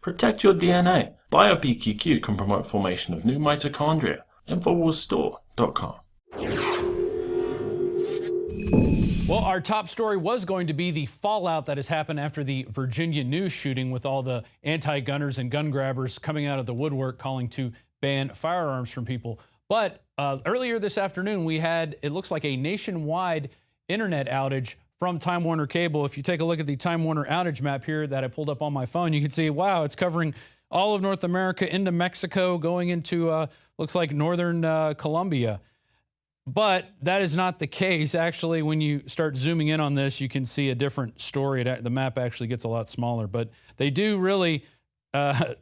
Protect your DNA. BioPQQ can promote formation of new mitochondria. Infowarsstore.com. Well, our top story was going to be the fallout that has happened after the Virginia news shooting, with all the anti-gunners and gun grabbers coming out of the woodwork calling to ban firearms from people. But earlier this afternoon, we had, it looks like, a nationwide internet outage from Time Warner Cable. If you take a look at the Time Warner outage map here that I pulled up on my phone, you can see, wow, it's covering all of North America into Mexico, going into, looks like northern Colombia. But that is not the case. Actually, when you start zooming in on this, you can see a different story. The map actually gets a lot smaller, but they do really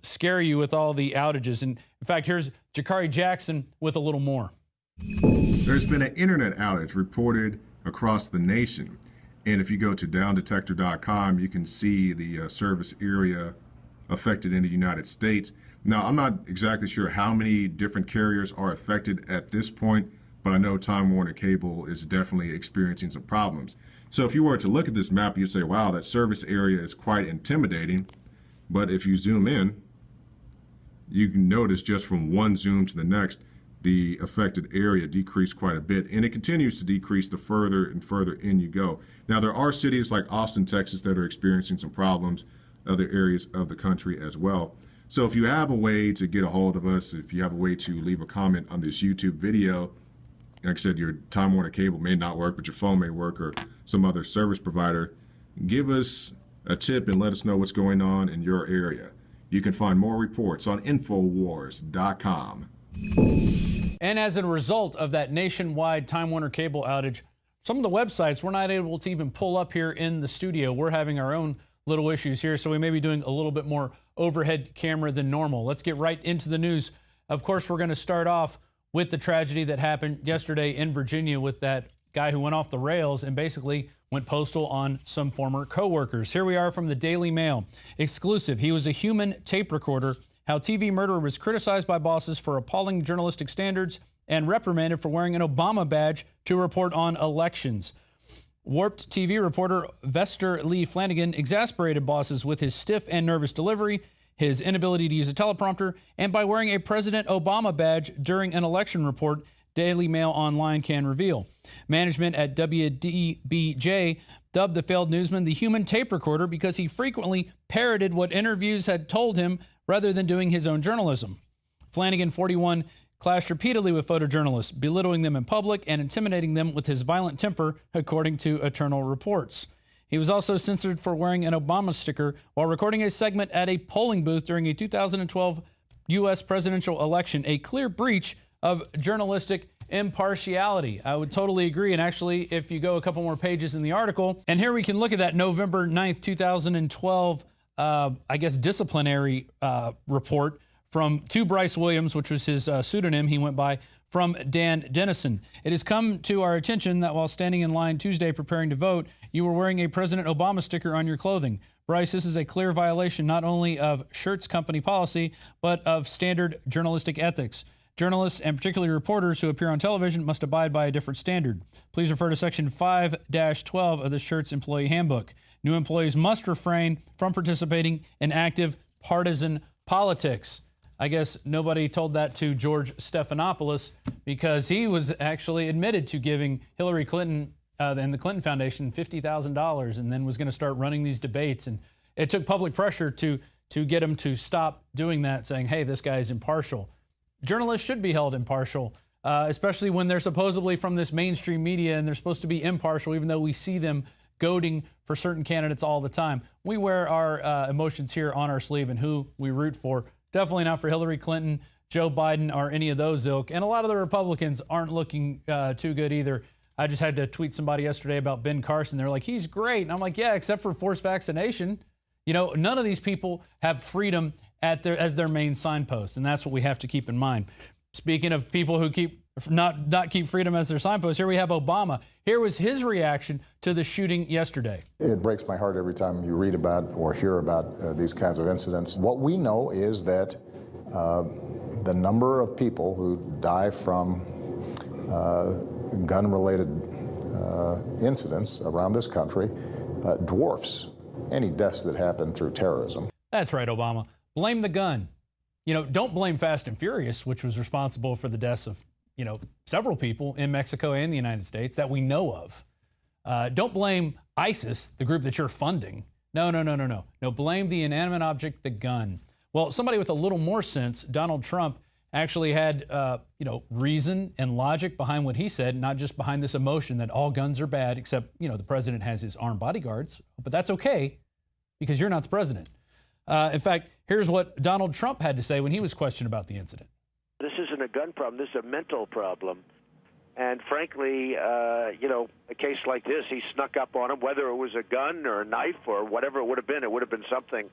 scare you with all the outages. And in fact, here's Jakari Jackson with a little more. There's been an internet outage reported across the nation. And if you go to downdetector.com, you can see the service area affected in the United States. Now, I'm not exactly sure how many different carriers are affected at this point, but I know Time Warner Cable is definitely experiencing some problems. So if you were to look at this map, you'd say, wow, that service area is quite intimidating. But if you zoom in, you can notice just from one zoom to the next, the affected area decreased quite a bit, and it continues to decrease the further and further in you go. Now, there are cities like Austin, Texas that are experiencing some problems, other areas of the country as well. So if you have a way to get a hold of us, if you have a way to leave a comment on this YouTube video, like I said, your Time Warner Cable may not work, but your phone may work, or some other service provider, give us a tip and let us know what's going on in your area. You can find more reports on Infowars.com. And as a result of that nationwide Time Warner Cable outage, some of the websites we're not able to even pull up here in the studio. We're having our own little issues here, so we may be doing a little bit more overhead camera than normal. Let's get right into the news. Of course, we're going to start off with the tragedy that happened yesterday in Virginia with that guy who went off the rails and basically went postal on some former co-workers. Here we are from the Daily Mail. Exclusive. He was a human tape recorder. How TV murderer was criticized by bosses for appalling journalistic standards and reprimanded for wearing an Obama badge to report on elections. Warped TV reporter Vester Lee Flanagan exasperated bosses with his stiff and nervous delivery, his inability to use a teleprompter, and by wearing a President Obama badge during an election report, Daily Mail Online can reveal. Management at WDBJ dubbed the failed newsman the human tape recorder because he frequently parroted what interviews had told him rather than doing his own journalism. Flanagan, 41, clashed repeatedly with photojournalists, belittling them in public and intimidating them with his violent temper, according to Eternal reports. He was also censored for wearing an Obama sticker while recording a segment at a polling booth during a 2012 U.S. presidential election, a clear breach of journalistic impartiality. I would totally agree. And actually, if you go a couple more pages in the article, and here we can look at that November 9th, 2012, disciplinary report from to Bryce Williams, which was his pseudonym he went by, from Dan Dennison. It has come to our attention that while standing in line Tuesday preparing to vote, you were wearing a President Obama sticker on your clothing. Bryce, this is a clear violation not only of Shirts company policy, but of standard journalistic ethics. Journalists, and particularly reporters who appear on television, must abide by a different standard. Please refer to Section 5-12 of the Shirts Employee Handbook. New employees must refrain from participating in active partisan politics. I guess nobody told that to George Stephanopoulos because he was actually admitted to giving Hillary Clinton and the Clinton Foundation $50,000 and then was going to start running these debates. And it took public pressure to get him to stop doing that, saying, hey, this guy is impartial. Journalists should be held impartial, especially when they're supposedly from this mainstream media and they're supposed to be impartial, even though we see them goading for certain candidates all the time. We wear our emotions here on our sleeve and who we root for. Definitely not for Hillary Clinton, Joe Biden, or any of those ilk. And a lot of the Republicans aren't looking too good either. I just had to tweet somebody yesterday about Ben Carson. They're like, he's great. And I'm like, yeah, except for forced vaccination. You know, none of these people have freedom as their main signpost. And that's what we have to keep in mind. Speaking of people who not keep freedom as their signpost, here we have Obama. Here was his reaction to the shooting yesterday. It breaks my heart every time you read about or hear about these kinds of incidents. What we know is that the number of people who die from gun-related incidents around this country dwarfs any deaths that happen through terrorism. That's right, Obama. blame the gun. Don't blame Fast and Furious, which was responsible for the deaths of, several people in Mexico and the United States that we know of. Don't blame ISIS, the group that you're funding. No. No, blame the inanimate object, the gun. Well, somebody with a little more sense, Donald Trump, actually had, reason and logic behind what he said, not just behind this emotion that all guns are bad, except, the president has his armed bodyguards. But that's okay because you're not the president. In fact, here's what Donald Trump had to say when he was questioned about the incident. This isn't a gun problem. This is a mental problem. And frankly, a case like this, he snuck up on him, whether it was a gun or a knife or whatever it would have been something.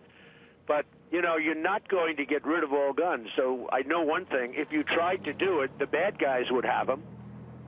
But, you're not going to get rid of all guns. So I know one thing. If you tried to do it, the bad guys would have them,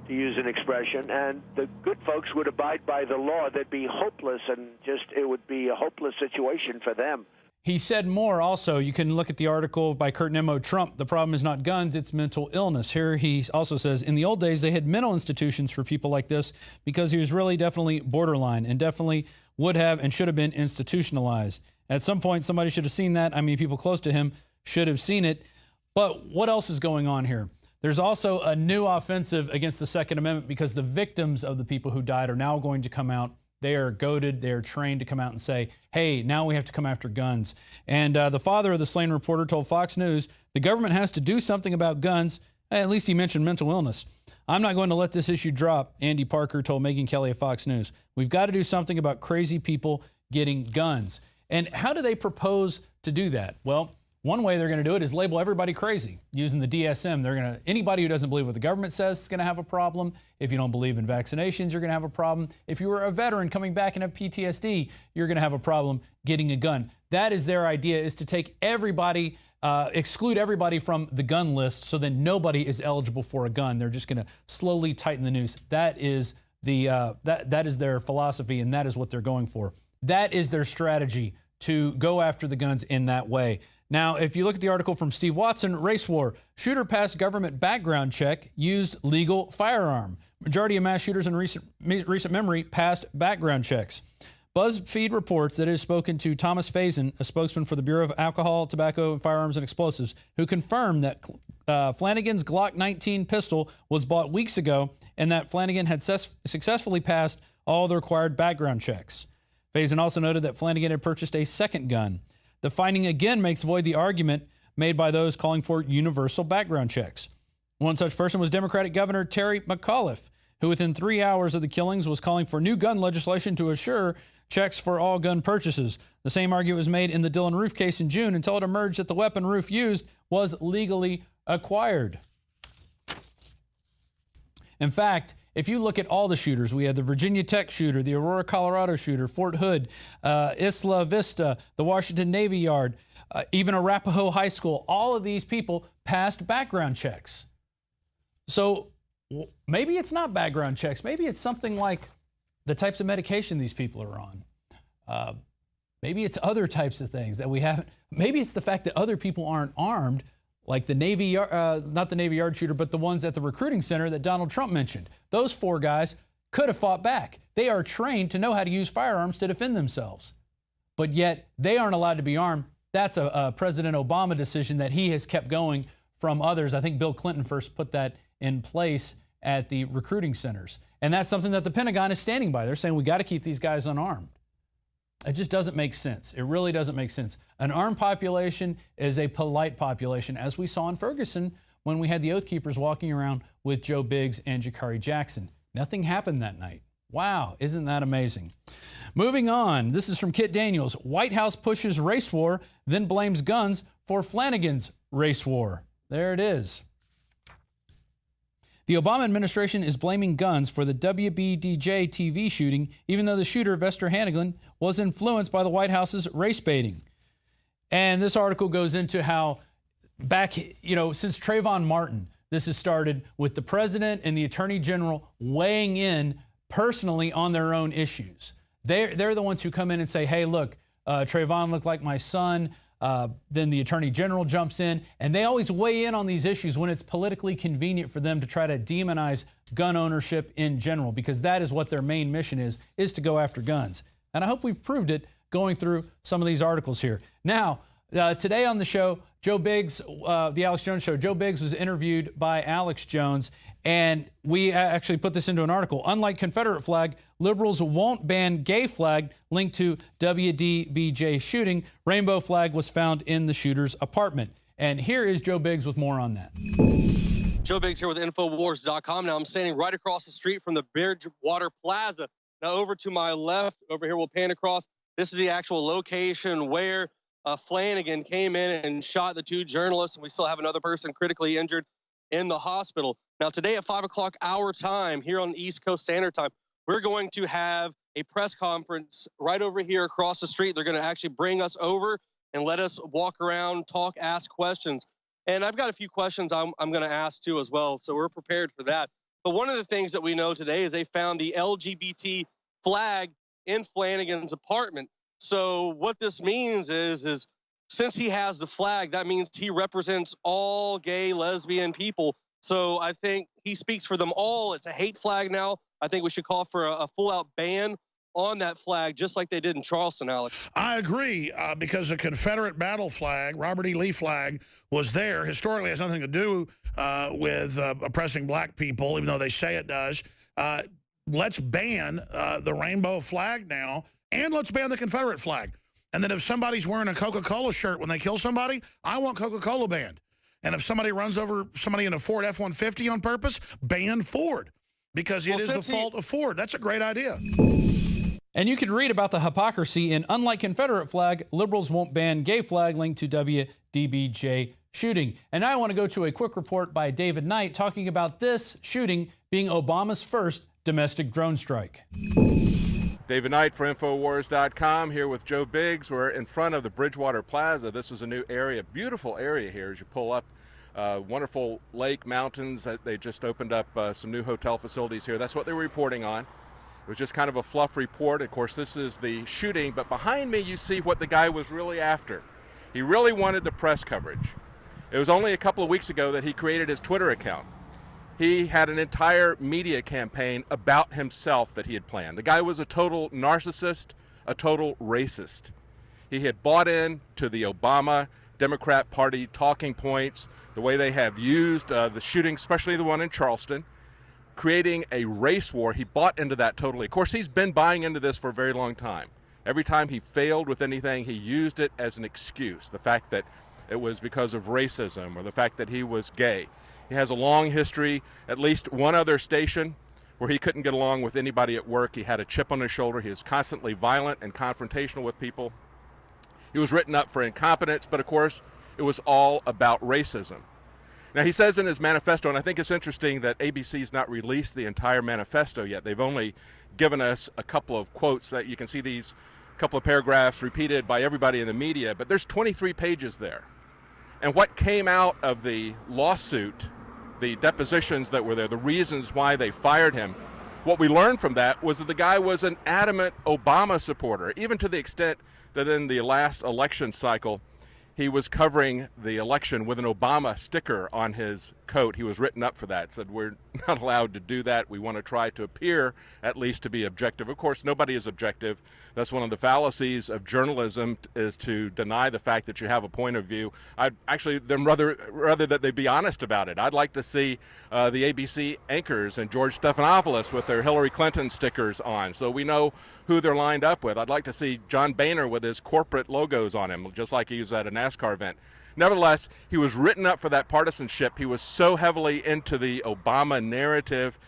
to use an expression, and the good folks would abide by the law. They'd be hopeless, and it would be a hopeless situation for them. He said more also. You can look at the article by Kurt Nemo Trump. The problem is not guns, it's mental illness. Here he also says, in the old days, they had mental institutions for people like this because he was really definitely borderline and definitely would have and should have been institutionalized. At some point, somebody should have seen that. I mean, people close to him should have seen it. But what else is going on here? There's also a new offensive against the Second Amendment because the victims of the people who died are now going to come out. They are goaded, they are trained to come out and say, hey, now we have to come after guns. And the father of the slain reporter told Fox News, the government has to do something about guns. At least he mentioned mental illness. I'm not going to let this issue drop, Andy Parker told Megyn Kelly of Fox News. We've got to do something about crazy people getting guns. And how do they propose to do that? Well, one way they're going to do it is label everybody crazy using the DSM. Anybody who doesn't believe what the government says is going to have a problem. If you don't believe in vaccinations, you're going to have a problem. If you were a veteran coming back and have PTSD, you're going to have a problem getting a gun. That is their idea, is to take everybody, exclude everybody from the gun list so that nobody is eligible for a gun. They're just going to slowly tighten the noose. That is that is their philosophy, and that is what they're going for. That is their strategy, to go after the guns in that way. Now, if you look at the article from Steve Watson, Race War, shooter passed government background check, used legal firearm. Majority of mass shooters in recent memory passed background checks. BuzzFeed reports that it has spoken to Thomas Faison, a spokesman for the Bureau of Alcohol, Tobacco, Firearms, and Explosives, who confirmed that Flanagan's Glock 19 pistol was bought weeks ago and that Flanagan had successfully passed all the required background checks. Faison also noted that Flanagan had purchased a second gun. The finding again makes void the argument made by those calling for universal background checks. One such person was Democratic Governor Terry McAuliffe, who within 3 hours of the killings was calling for new gun legislation to assure checks for all gun purchases. The same argument was made in the Dylan Roof case in June until it emerged that the weapon Roof used was legally acquired. In fact, if you look at all the shooters, we had the Virginia Tech shooter, the Aurora, Colorado shooter, Fort Hood, Isla Vista, the Washington Navy Yard, even Arapahoe High School, all of these people passed background checks. So maybe it's not background checks. Maybe it's something like the types of medication these people are on. Maybe it's other types of things that we haven't. Maybe it's the fact that other people aren't armed, like the Navy Yard, not the Navy Yard shooter, but the ones at the recruiting center that Donald Trump mentioned. Those 4 guys could have fought back. They are trained to know how to use firearms to defend themselves. But yet they aren't allowed to be armed. That's a President Obama decision that he has kept going from others. I think Bill Clinton first put that in place at the recruiting centers. And that's something that the Pentagon is standing by. They're saying we got to keep these guys unarmed. It just doesn't make sense. It really doesn't make sense. An armed population is a polite population, as we saw in Ferguson when we had the Oath Keepers walking around with Joe Biggs and Jakari Jackson. Nothing happened that night. Wow, isn't that amazing? Moving on, this is from Kit Daniels. White House pushes race war, then blames guns for Flanagan's race war. There it is. The Obama administration is blaming guns for the WBDJ TV shooting, even though the shooter, Vester Hannigan, was influenced by the White House's race baiting. And this article goes into how back, since Trayvon Martin, this has started with the president and the attorney general weighing in personally on their own issues. They're the ones who come in and say, hey, look, Trayvon looked like my son. Then the attorney general jumps in, and they always weigh in on these issues when it's politically convenient for them to try to demonize gun ownership in general, because that is what their main mission is to go after guns. And I hope we've proved it going through some of these articles here. Now, Today on the show, Joe Biggs, the Alex Jones Show, Joe Biggs was interviewed by Alex Jones, and we actually put this into an article. Unlike Confederate flag, liberals won't ban gay flag, linked to WDBJ shooting. Rainbow flag was found in the shooter's apartment. And here is Joe Biggs with more on that. Joe Biggs here with Infowars.com. Now I'm standing right across the street from the Bridgewater Plaza. Now over to my left, over here we'll pan across. This is the actual location where Flanagan came in and shot the two journalists, and we still have another person critically injured in the hospital. Now today at 5 o'clock our time here on East Coast Standard Time, we're going to have a press conference right over here across the street. They're going to actually bring us over and let us walk around, talk, ask questions. And I've got a few questions I'm going to ask too as well, so we're prepared for that. But one of the things that we know today is they found the LGBT flag in Flanagan's apartment. So what this means is since he has the flag, that means he represents all gay, lesbian people. So I think he speaks for them all. It's a hate flag now. I think we should call for a full-out ban on that flag, just like they did in Charleston, Alex. I agree, because the Confederate battle flag, Robert E. Lee flag, was there. Historically, it has nothing to do with oppressing black people, even though they say it does. Let's ban the rainbow flag now, and let's ban the Confederate flag. And then if somebody's wearing a Coca-Cola shirt when they kill somebody, I want Coca-Cola banned. And if somebody runs over somebody in a Ford F-150 on purpose, ban Ford, because it is the fault of Ford. That's a great idea. And you can read about the hypocrisy in Unlike Confederate flag, liberals won't ban gay flag, linked to WDBJ shooting. And now I want to go to a quick report by David Knight talking about this shooting being Obama's first domestic drone strike. David Knight for Infowars.com here with Joe Biggs. We're in front of the Bridgewater Plaza. This is a new area, beautiful area here as you pull up. Wonderful lake, mountains. They just opened up some new hotel facilities here. That's what they were reporting on. It was just kind of a fluff report. Of course, this is the shooting, but behind me you see what the guy was really after. He really wanted the press coverage. It was only a couple of weeks ago that he created his Twitter account. He had an entire media campaign about himself that he had planned. The guy was a total narcissist, a total racist. He had bought in to the Obama Democrat Party talking points, the way they have used the shooting, especially the one in Charleston, creating a race war. He bought into that totally. Of course, he's been buying into this for a very long time. Every time he failed with anything, he used it as an excuse. The fact that it was because of racism or the fact that he was gay. He has a long history, at least one other station where he couldn't get along with anybody at work. He had a chip on his shoulder. He was constantly violent and confrontational with people. He was written up for incompetence, but of course, it was all about racism. Now, he says in his manifesto, and I think it's interesting that ABC's not released the entire manifesto yet. They've only given us a couple of quotes that you can see these couple of paragraphs repeated by everybody in the media, but there's 23 pages there. And what came out of the lawsuit, the depositions that were there, the reasons why they fired him, what we learned from that was that the guy was an adamant Obama supporter, even to the extent that in the last election cycle, he was covering the election with an Obama sticker on his coat. He was written up for that, said we're not allowed to do that. We want to try to appear at least to be objective. Of course, nobody is objective. That's one of the fallacies of journalism, is to deny the fact that you have a point of view. I'd actually, rather that they be honest about it. I'd like to see the ABC anchors and George Stephanopoulos with their Hillary Clinton stickers on, so we know who they're lined up with. I'd like to see John Boehner with his corporate logos on him, just like he was at a NASCAR event. Nevertheless, he was written up for that partisanship. He was so heavily into the Obama narrative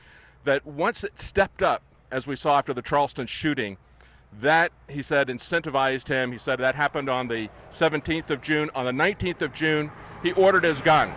that once it stepped up, as we saw after the Charleston shooting, that, he said, incentivized him. He said that happened on the 17th of June. On the 19th of June, he ordered his gun.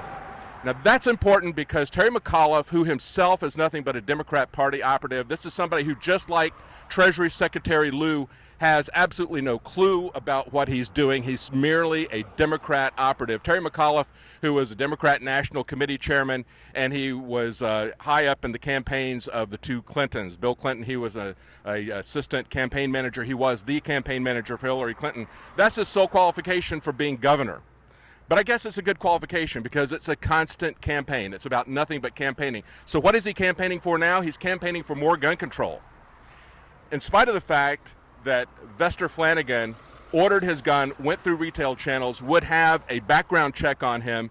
Now, that's important because Terry McAuliffe, who himself is nothing but a Democrat Party operative, this is somebody who, just like Treasury Secretary Lew, has absolutely no clue about what he's doing. He's merely a Democrat operative. Terry McAuliffe, who was a Democrat National Committee chairman, and he was high up in the campaigns of the two Clintons. Bill Clinton, he was a assistant campaign manager. He was the campaign manager for Hillary Clinton. That's his sole qualification for being governor. But I guess it's a good qualification because it's a constant campaign. It's about nothing but campaigning. So what is he campaigning for now? He's campaigning for more gun control. In spite of the fact that Vester Flanagan ordered his gun, went through retail channels, would have a background check on him.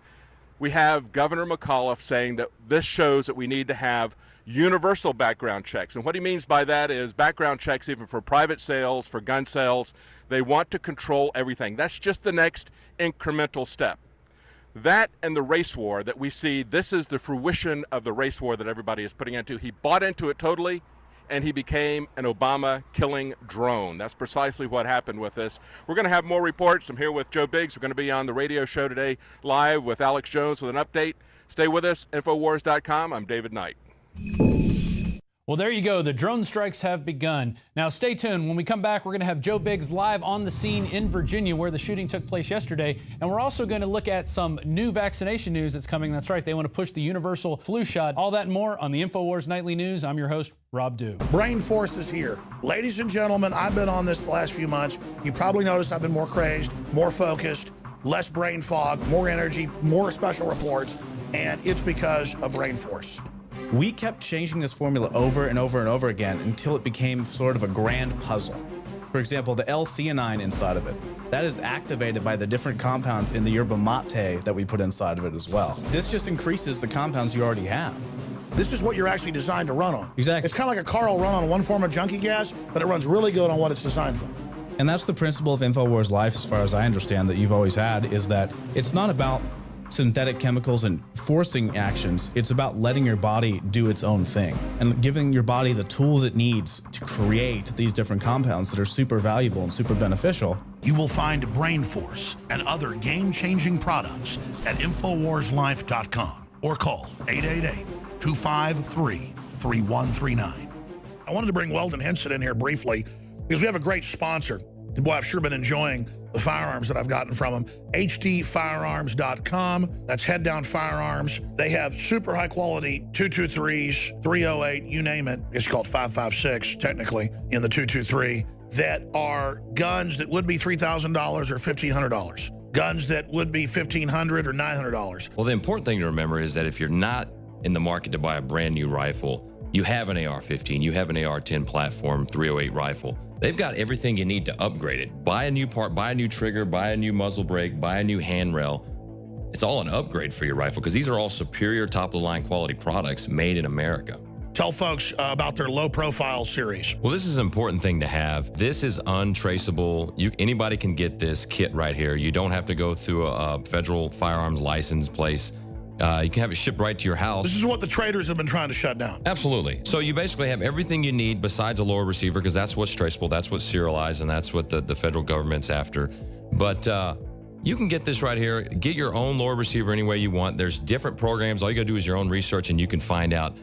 We have Governor McAuliffe saying that this shows that we need to have universal background checks. And what he means by that is background checks even for private sales, for gun sales. They want to control everything. That's just the next incremental step. That and the race war that we see, this is the fruition of the race war that everybody is putting into. He bought into it totally, and he became an Obama killing drone. That's precisely what happened with this. We're going to have more reports. I'm here with Joe Biggs. We're going to be on the radio show today live with Alex Jones with an update. Stay with us, Infowars.com. I'm David Knight. Well, there you go. The drone strikes have begun. Now, stay tuned. When we come back, we're going to have Joe Biggs live on the scene in Virginia where the shooting took place yesterday. And we're also going to look at some new vaccination news that's coming. That's right. They want to push the universal flu shot. All that and more on the Infowars Nightly News. I'm your host, Rob Dew. Brain Force is here. Ladies and gentlemen, I've been on this the last few months. You probably noticed I've been more crazed, more focused, less brain fog, more energy, more special reports, and it's because of Brain Force. We kept changing this formula over and over and over again until it became sort of a grand puzzle. For example, the L-theanine inside of it, that is activated by the different compounds in the yerba mate that we put inside of it as well. This just increases the compounds you already have. This is what you're actually designed to run on. Exactly. It's kind of like a car will run on one form of junkie gas, but it runs really good on what it's designed for. And that's the principle of Infowars Life, as far as I understand, that you've always had, is that it's not about synthetic chemicals and forcing actions. It's about letting your body do its own thing and giving your body the tools it needs to create these different compounds that are super valuable and super beneficial. You will find Brain Force and other game-changing products at InfoWarsLife.com or call 888-253-3139. I wanted to bring Weldon Henson in here briefly because we have a great sponsor. Boy, I've sure been enjoying the firearms that I've gotten from them. hdfirearms.com. That's Head Down Firearms. They have super high quality 223s, 308, you name it. It's called 5.56 technically in the 223 that are guns that would be $3,000 or $1,500. Guns that would be $1,500 or $900. Well, the important thing to remember is that if you're not in the market to buy a brand new rifle, you have an AR-15, you have an AR-10 platform, 308 rifle. They've got everything you need to upgrade it. Buy a new part, buy a new trigger, buy a new muzzle brake, buy a new handrail. It's all an upgrade for your rifle because these are all superior top-of-the-line quality products made in America. Tell folks about their low-profile series. Well, this is an important thing to have. This is untraceable. Anybody can get this kit right here. You don't have to go through a federal firearms license place. You can have it shipped right to your house. This is what the traders have been trying to shut down. Absolutely. So you basically have everything you need besides a lower receiver because that's what's traceable, that's what's serialized, and that's what the federal government's after. But you can get this right here. Get your own lower receiver any way you want. There's different programs. All you got to do is your own research, and you can find out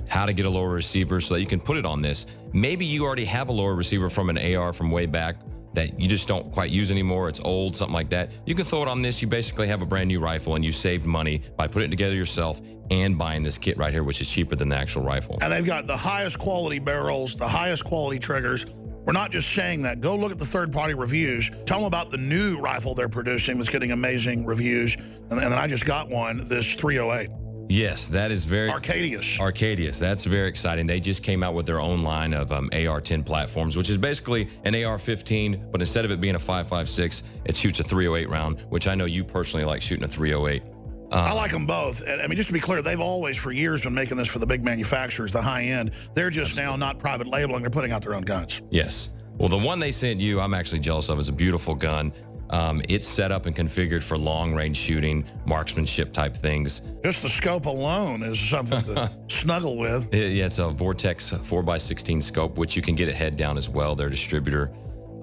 how to get a lower receiver so that you can put it on this. Maybe you already have a lower receiver from an AR from way back that you just don't quite use anymore. It's old, something like that. You can throw it on this. You basically have a brand new rifle and you saved money by putting it together yourself and buying this kit right here, which is cheaper than the actual rifle. And they've got the highest quality barrels, the highest quality triggers. We're not just saying that. Go look at the third-party reviews. Tell them about the new rifle they're producing that's getting amazing reviews. And then I just got one, this 308. Yes, that is very... Arcadius. Arcadius. That's very exciting. They just came out with their own line of AR-10 platforms, which is basically an AR-15, but instead of it being a 5.56, it shoots a 308 round, which I know you personally like shooting a 308. I like them both. I mean, just to be clear, they've always for years been making this for the big manufacturers, the high end. They're just now not private labeling. They're putting out their own guns. Yes. Well, the one they sent you, I'm actually jealous of. It's a beautiful gun. It's set up and configured for long-range shooting, marksmanship type things. Just the scope alone is something to snuggle with. Yeah, it's a Vortex 4x16 scope, which you can get at Head Down as well, their distributor.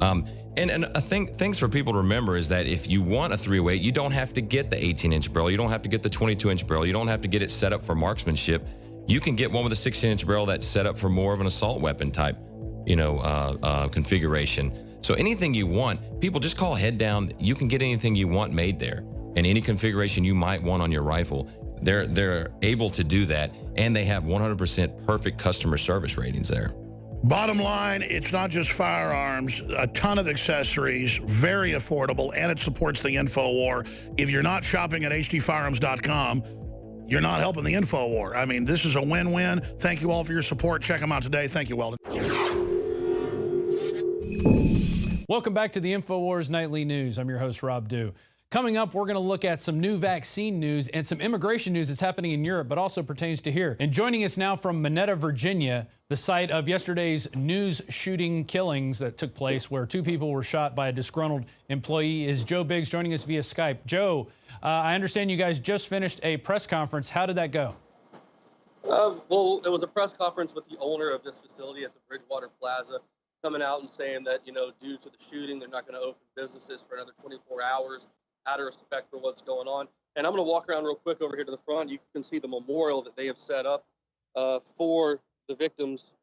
And I think things for people to remember is that if you want a 308, you don't have to get the 18-inch barrel. You don't have to get the 22-inch barrel. You don't have to get it set up for marksmanship. You can get one with a 16-inch barrel that's set up for more of an assault weapon type, configuration. So anything you want, people just call Head Down. You can get anything you want made there, and any configuration you might want on your rifle. They're able to do that, and they have 100% perfect customer service ratings there. Bottom line, it's not just firearms, a ton of accessories, very affordable, and it supports the InfoWar. If you're not shopping at hdfirearms.com, you're not helping the InfoWar. I mean, this is a win-win. Thank you all for your support. Check them out today. Thank you, Weldon. Welcome back to the Infowars Nightly News. I'm your host, Rob Dew. Coming up, we're going to look at some new vaccine news and some immigration news that's happening in Europe, but also pertains to here. And joining us now from Minetta, Virginia, the site of yesterday's news shooting killings that took place where 2 people were shot by a disgruntled employee, is Joe Biggs, joining us via Skype. Joe, I understand you guys just finished a press conference. How did that go? Well, it was a press conference with the owner of this facility at the Bridgewater Plaza, coming out and saying that, due to the shooting, they're not going to open businesses for another 24 hours out of respect for what's going on. And I'm going to walk around real quick over here to the front. You can see the memorial that they have set up for the victims.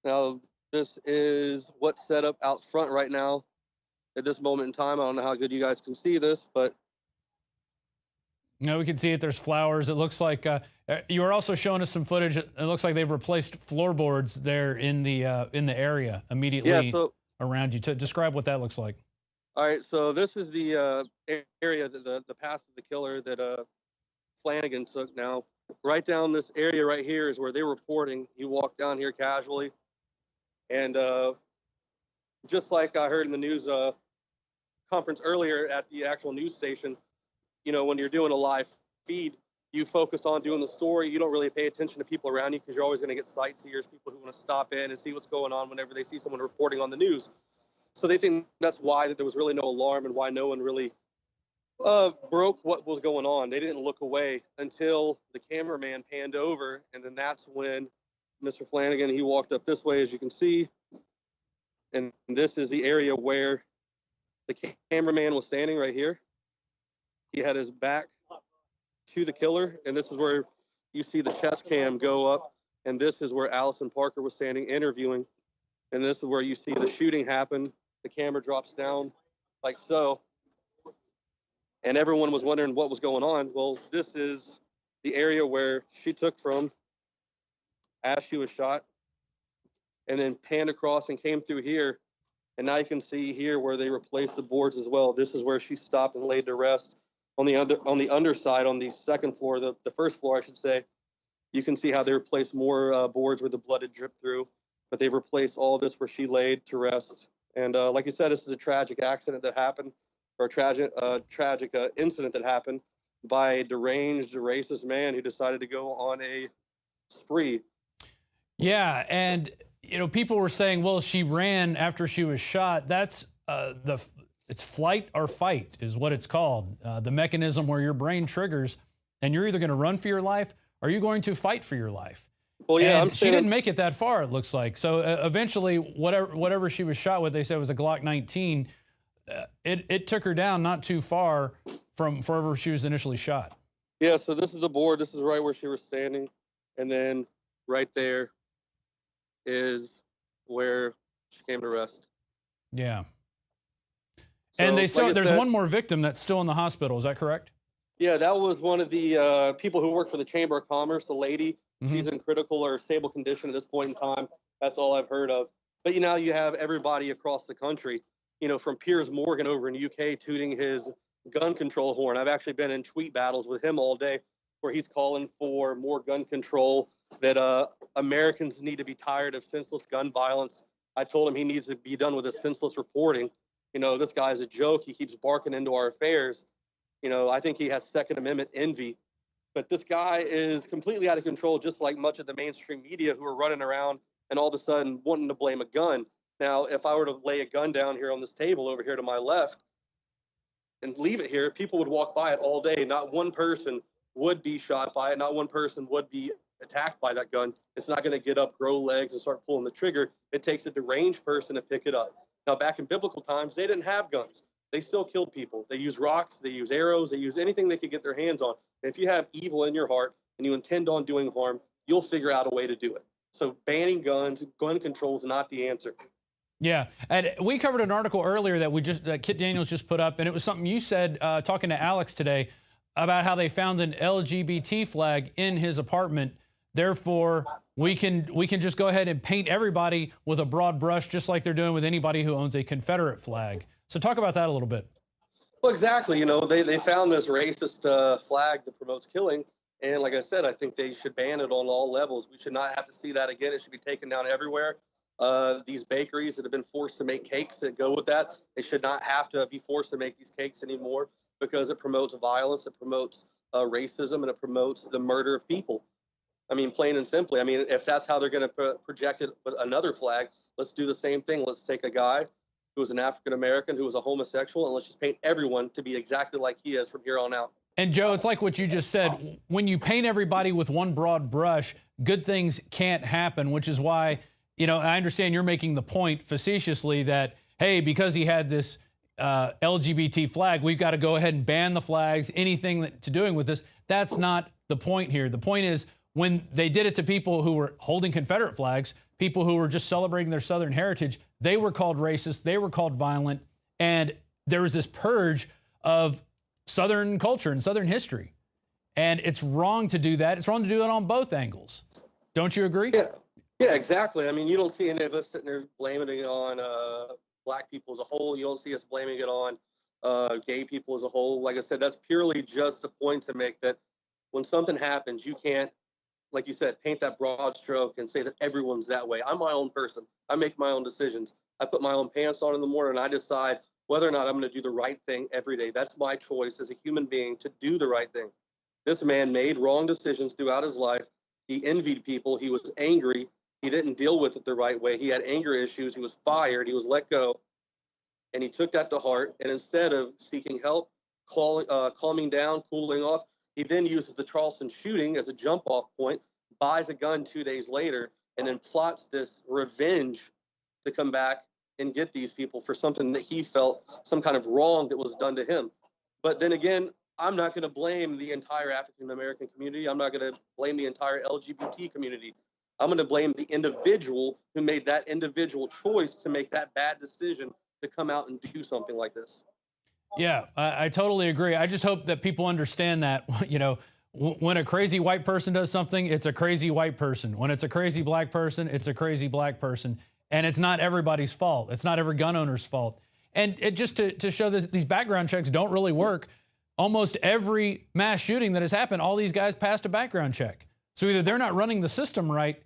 Now, this is what's set up out front right now at this moment in time. I don't know how good you guys can see this, but no, we can see it. There's flowers. It looks like you were also showing us some footage. It looks like they've replaced floorboards there in the area immediately around you. To describe what that looks like. All right, so this is the area, the path of the killer that Flanagan took. Now, right down this area right here is where they're reporting. He walked down here casually, and just like I heard in the news conference earlier at the actual news station, when you're doing a live feed, you focus on doing the story. You don't really pay attention to people around you because you're always going to get sightseers, people who want to stop in and see what's going on whenever they see someone reporting on the news. So they think that's why that there was really no alarm and why no one really broke what was going on. They didn't look away until the cameraman panned over, and then that's when Mr. Flanagan, he walked up this way, as you can see, and this is the area where the cameraman was standing right here. He had his back to the killer, and this is where you see the chest cam go up, and this is where Allison Parker was standing interviewing, and this is where you see the shooting happen. The camera drops down like so, and everyone was wondering what was going on. Well, this is the area where she took from as she was shot, and then panned across and came through here, and now you can see here where they replaced the boards as well. This is where she stopped and laid to rest. On the underside, on the second floor, the first floor, I should say, you can see how they replaced more boards where the blood had dripped through, but they've replaced all this where she laid to rest. And like you said, this is a tragic accident that happened, or a tragic incident that happened by a deranged, racist man who decided to go on a spree. Yeah, and people were saying, well, she ran after she was shot. That's it's flight or fight is what it's called. The mechanism where your brain triggers, and you're either going to run for your life or you're going to fight for your life. Well, yeah, and she didn't make it that far, it looks like. So eventually, whatever she was shot with, they said was a Glock 19. It took her down not too far from wherever she was initially shot. Yeah, so this is the board. This is right where she was standing. And then right there is where she came to rest. Yeah. So, and there's said, one more victim that's still in the hospital. Is that correct? Yeah, that was one of the people who work for the Chamber of Commerce, the lady. Mm-hmm. She's in critical or stable condition at this point in time. That's all I've heard of. But you have everybody across the country, from Piers Morgan over in the UK tooting his gun control horn. I've actually been in tweet battles with him all day where he's calling for more gun control, that Americans need to be tired of senseless gun violence. I told him he needs to be done with his senseless reporting. This guy's a joke. He keeps barking into our affairs. I think he has Second Amendment envy. But this guy is completely out of control, just like much of the mainstream media who are running around and all of a sudden wanting to blame a gun. Now, if I were to lay a gun down here on this table over here to my left and leave it here, people would walk by it all day. Not one person would be shot by it. Not one person would be attacked by that gun. It's not going to get up, grow legs, and start pulling the trigger. It takes a deranged person to pick it up. Now, back in biblical times, they didn't have guns. They still killed people. They used rocks, they used arrows, they used anything they could get their hands on. And if you have evil in your heart and you intend on doing harm, you'll figure out a way to do it. So banning guns, gun control is not the answer. Yeah, and we covered an article earlier that Kit Daniels just put up, and it was something you said talking to Alex today about how they found an LGBT flag in his apartment. Therefore, we can just go ahead and paint everybody with a broad brush, just like they're doing with anybody who owns a Confederate flag. So talk about that a little bit. Well, exactly. They found this racist flag that promotes killing, And like I said, I think they should ban it on all levels. We should not have to see that again. It should be taken down everywhere. These bakeries that have been forced to make cakes that go with that, they should not have to be forced to make these cakes anymore, because it promotes violence, it promotes racism, and it promotes the murder of people. I mean, plain and simply. I mean, if that's how they're going to project it with another flag, let's do the same thing. Let's take a guy who was an African American, who was a homosexual, and let's just paint everyone to be exactly like he is from here on out. And Joe, it's like what you just said. When you paint everybody with one broad brush, good things can't happen, which is why, you know, I understand you're making the point facetiously that, hey, because he had this LGBT flag, we've got to go ahead and ban the flags, anything that to doing with this. That's not the point here. The point is, when they did it to people who were holding Confederate flags, people who were just celebrating their Southern heritage, they were called racist, they were called violent, and there was this purge of Southern culture and Southern history. And it's wrong to do that. It's wrong to do it on both angles. Don't you agree? Yeah, exactly. I mean, you don't see any of us sitting there blaming it on black people as a whole. You don't see us blaming it on gay people as a whole. Like I said, that's purely just a point to make that when something happens, you can't, like you said, paint that broad stroke and say that everyone's that way. I'm my own person. I make my own decisions. I put my own pants on in the morning, and I decide whether or not I'm going to do the right thing every day. That's my choice as a human being to do the right thing. This man made wrong decisions throughout his life. He envied people. He was angry. He didn't deal with it the right way. He had anger issues. He was fired. He was let go. And he took that to heart. And instead of seeking help, calming down, cooling off, he then uses the Charleston shooting as a jump-off point, buys a gun 2 days later, and then plots this revenge to come back and get these people for something that he felt, some kind of wrong that was done to him. But then again, I'm not going to blame the entire African-American community. I'm not going to blame the entire LGBT community. I'm going to blame the individual who made that individual choice to make that bad decision to come out and do something like this. Yeah, I totally agree. I just hope that people understand that, you know, when a crazy white person does something, it's a crazy white person. When it's a crazy black person, it's a crazy black person. And it's not everybody's fault. It's not every gun owner's fault. And just to show this, these background checks don't really work. Almost every mass shooting that has happened, all these guys passed a background check. So either they're not running the system right,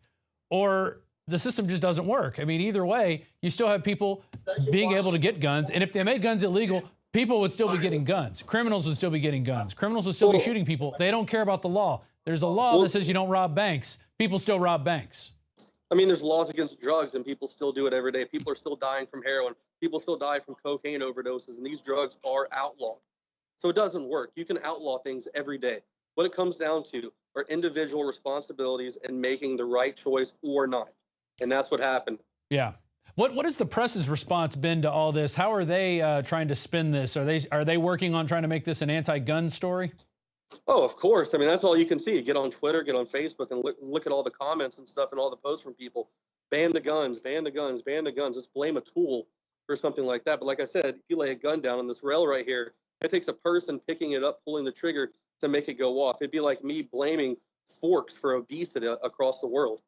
or the system just doesn't work. I mean, either way, you still have people being able to get guns. And if they made guns illegal, people would still be getting guns. Criminals would still be getting guns. Criminals would still be shooting people. They don't care about the law. There's a law that says you don't rob banks. People still rob banks. I mean, there's laws against drugs, and people still do it every day. People are still dying from heroin. People still die from cocaine overdoses, and these drugs are outlawed. So it doesn't work. You can outlaw things every day. What it comes down to are individual responsibilities and making the right choice or not. And that's what happened. Yeah. What has the press's response been to all this? How are they trying to spin this? Are they working on trying to make this an anti-gun story? Oh, of course. I mean, that's all you can see. Get on Twitter, get on Facebook, and look at all the comments and stuff and all the posts from people. Ban the guns, ban the guns, ban the guns. Just blame a tool for something like that. But like I said, if you lay a gun down on this rail right here, it takes a person picking it up, pulling the trigger to make it go off. It'd be like me blaming forks for obesity across the world.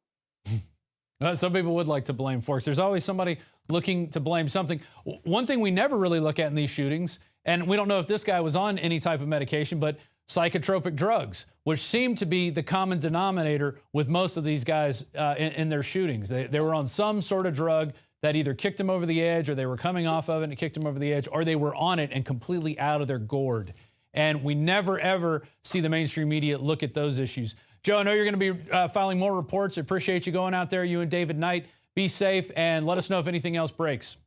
Some people would like to blame forks. There's always somebody looking to blame something. One thing we never really look at in these shootings, and we don't know if this guy was on any type of medication, but psychotropic drugs, which seem to be the common denominator with most of these guys in their shootings. They were on some sort of drug that either kicked them over the edge, or they were coming off of it and it kicked them over the edge, or they were on it and completely out of their gourd. And we never, ever see the mainstream media look at those issues. Joe, I know you're going to be filing more reports. I appreciate you going out there, you and David Knight. Be safe, and let us know if anything else breaks.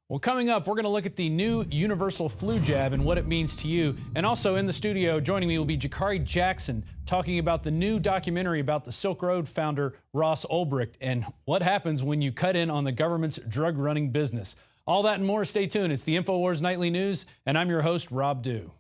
Well, coming up, we're going to look at the new universal flu jab and what it means to you. And also in the studio, joining me will be Jakari Jackson, talking about the new documentary about the Silk Road founder, Ross Ulbricht, and what happens when you cut in on the government's drug-running business. All that and more. Stay tuned. It's the Infowars Nightly News, and I'm your host, Rob Dew.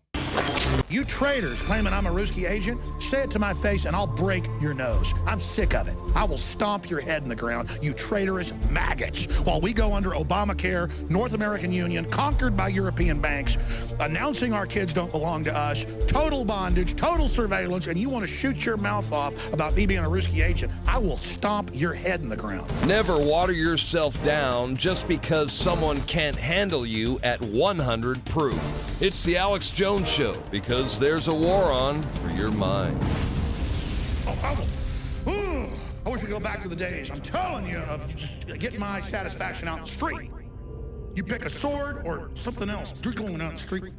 You traitors claiming I'm a Ruski agent, say it to my face and I'll break your nose. I'm sick of it. I will stomp your head in the ground, you traitorous maggots, while we go under Obamacare, North American Union, conquered by European banks, announcing our kids don't belong to us, total bondage, total surveillance, and you want to shoot your mouth off about me being a Ruski agent. I will stomp your head in the ground. Never water yourself down just because someone can't handle you at 100 proof. It's the Alex Jones Show, because there's a war on for your mind. I wish we could go back to the days, I'm telling you, of just getting my satisfaction out in the street. You pick a sword or something else, you're going out in the street.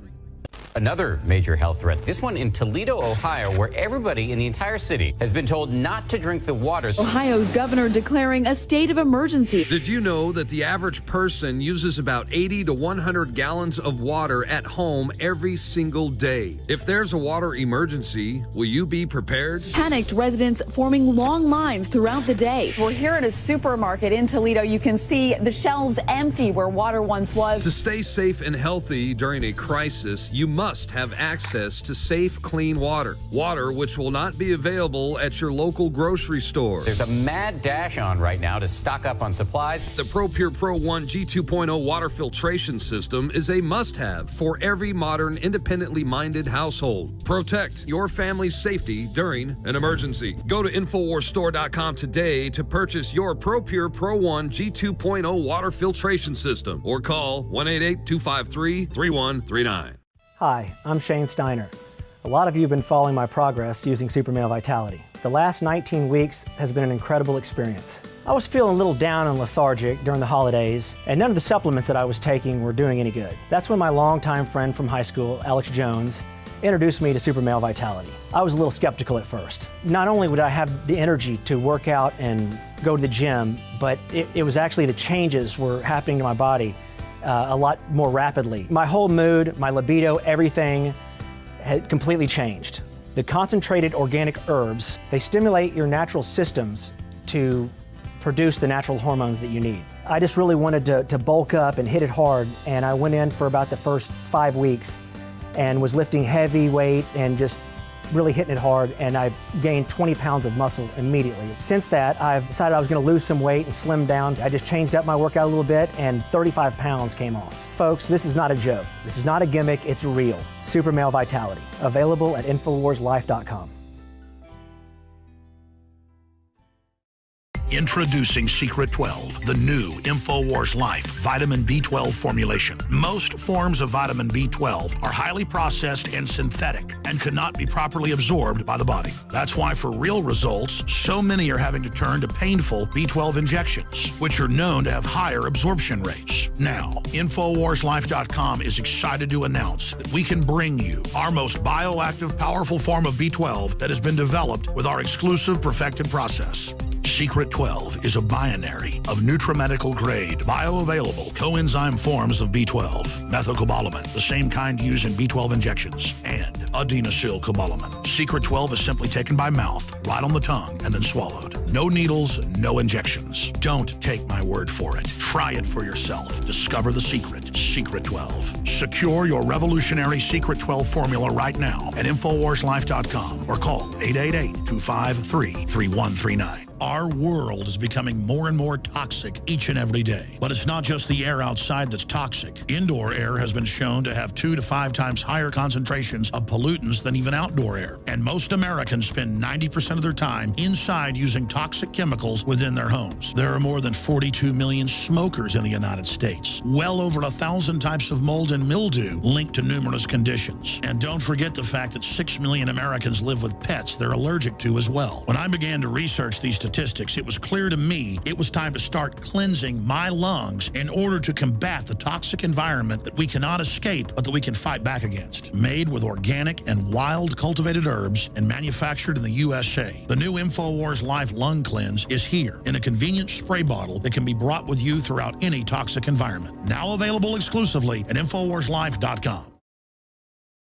Another major health threat, this one in Toledo, Ohio, where everybody in the entire city has been told not to drink the water. Ohio's governor declaring a state of emergency. Did you know that the average person uses about 80 to 100 gallons of water at home every single day? If there's a water emergency, will you be prepared? Panicked residents forming long lines throughout the day. We're here at a supermarket in Toledo. You can see the shelves empty where water once was. To stay safe and healthy during a crisis, you must have access to safe, clean water. Water which will not be available at your local grocery store. There's a mad dash on right now to stock up on supplies. The ProPure Pro 1 G2.0 water filtration system is a must-have for every modern, independently minded household. Protect your family's safety during an emergency. Go to InfoWarsStore.com today to purchase your ProPure Pro 1 G2.0 water filtration system or call 1-888-253-3139. Hi, I'm Shane Steiner. A lot of you have been following my progress using Super Male Vitality. The last 19 weeks has been an incredible experience. I was feeling a little down and lethargic during the holidays, and none of the supplements that I was taking were doing any good. That's when my longtime friend from high school, Alex Jones, introduced me to Super Male Vitality. I was a little skeptical at first. Not only would I have the energy to work out and go to the gym, but it was actually the changes were happening to my body a lot more rapidly. My whole mood, my libido, everything had completely changed. The concentrated organic herbs, they stimulate your natural systems to produce the natural hormones that you need. I just really wanted to bulk up and hit it hard, and I went in for about the first 5 weeks and was lifting heavy weight and just really hitting it hard, and I gained 20 pounds of muscle immediately. Since that, I've decided I was gonna lose some weight and slim down. I just changed up my workout a little bit, and 35 pounds came off. Folks, this is not a joke. This is not a gimmick, it's real. Super Male Vitality, available at InfoWarsLife.com. Introducing Secret 12, the new Infowars Life vitamin B12 formulation. Most forms of vitamin B12 are highly processed and synthetic and could not be properly absorbed by the body. That's why for real results, so many are having to turn to painful B12 injections, which are known to have higher absorption rates. Now, InfoWarsLife.com is excited to announce that we can bring you our most bioactive, powerful form of B12 that has been developed with our exclusive perfected process. Secret 12 is a binary of nutramedical grade, bioavailable coenzyme forms of B12, methylcobalamin, the same kind used in B12 injections, and adenosylcobalamin. Secret 12 is simply taken by mouth, right on the tongue, and then swallowed. No needles, no injections. Don't take my word for it. Try it for yourself. Discover the secret. Secret 12. Secure your revolutionary Secret 12 formula right now at InfoWarsLife.com or call 888-253-3139. Our world is becoming more and more toxic each and every day. But it's not just the air outside that's toxic. Indoor air has been shown to have 2 to 5 times higher concentrations of pollutants than even outdoor air. And most Americans spend 90% of their time inside using toxic chemicals within their homes. There are more than 42 million smokers in the United States. Well over 1,000 types of mold and mildew linked to numerous conditions. And don't forget the fact that 6 million Americans live with pets they're allergic to as well. When I began to research these statistics, it was clear to me it was time to start cleansing my lungs in order to combat the toxic environment that we cannot escape but that we can fight back against. Made with organic and wild cultivated herbs and manufactured in the USA, the new Infowars Life Lung Cleanse is here in a convenient spray bottle that can be brought with you throughout any toxic environment. Now available exclusively at InfoWarsLife.com.